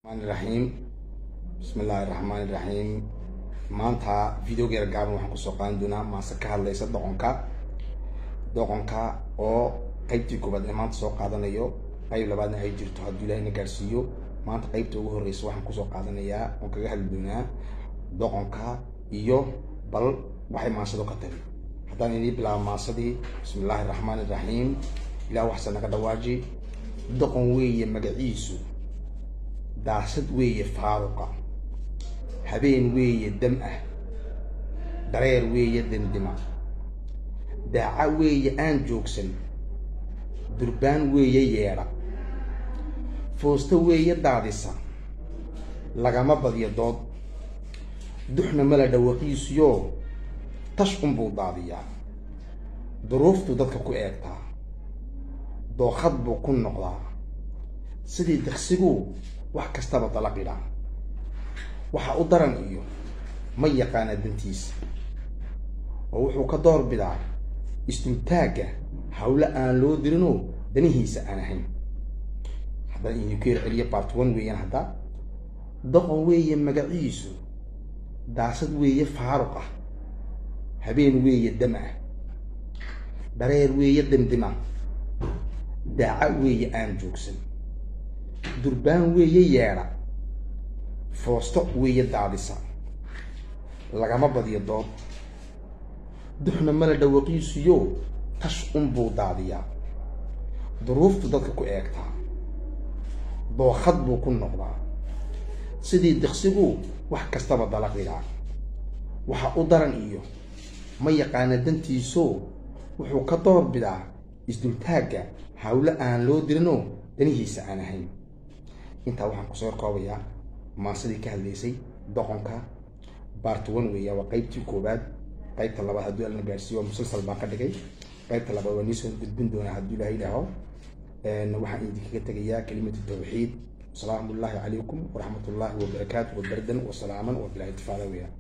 الرحيم بسم الله الرحمن الرحيم maanta videogeer gaaban waxaan ku soo qaadan doonaa maase ka hadlaysa doqonka oo qaybtii koobaad ee maanta soo qaadanayo qayb labaadna ay jirto haddii Ilaahay na gaarsiiyo maanta qaybta ugu horeysa waxaan ku soo qaadanayaa oo kaga hadli doonaa doqonka iyo bal waxay maasado ka tahay haddaan idin bilaabo maasadii bismillaahir rahmaanir rahiim ilaa waxsan naga dhawaaji doqon weeye magaciisu daasad weeye faaruqa habeen weeye dam ah dareer weeye dindima daaca weeye aan joogsan durbaan weeye yeedha foosta weeye daadisa lagama badiyo dood duxna mala dhawaqiisiyo tashqun buu daadiyaa duruuftu dadka ku eegtaa dookhad buu ku noqdaa sidii daqsigu wax kastaba dalaqida waxa u daran iyo ma yaqaan dantiisa oo wuxuu ka door bidaa istimtaaga hawla aan loo dirino danihiisa aan ahayn hada inuu ka celiyo part 1 weeyaan hada doqon weeye magaciisu daasad weeye faaruqa habeen weeye dama dareer weeye dindima daaca weeye aan joogsan durbaan weeye yeedha foosto weeye daadisa lagama badiyo dood duxna mala dhawaqiisiyo tashqun buu daadiyaa duruuftu dadka ku eegtaa dookhad buu ku noqdaa sidii daqsigu wax kastaba dalaqidaa waxa u daran iyo ma yaqaana dantiiso wuxuu ka door bidaa isdultaagga hawla aan loo dirino danihiisa aan ahayn intaa waxaan kusoo koobayaa maasadii ka hadlaysay doqonka part 1 weeyaa waa qaybtii koobaad qaybta labaad haddii Alla na gaarsiiyo musalsal baan ka dhigay qaybta labaad waa niisoo gudbin doonaa haddii Ilaahay ilaaho waxaan idinkaga tegayaa kelimada tawxiid salaamu alaykum wa rahmatullahi wa barakaatuh wa bardan wa salaaman wa bilaa ittifaaqa weeyaa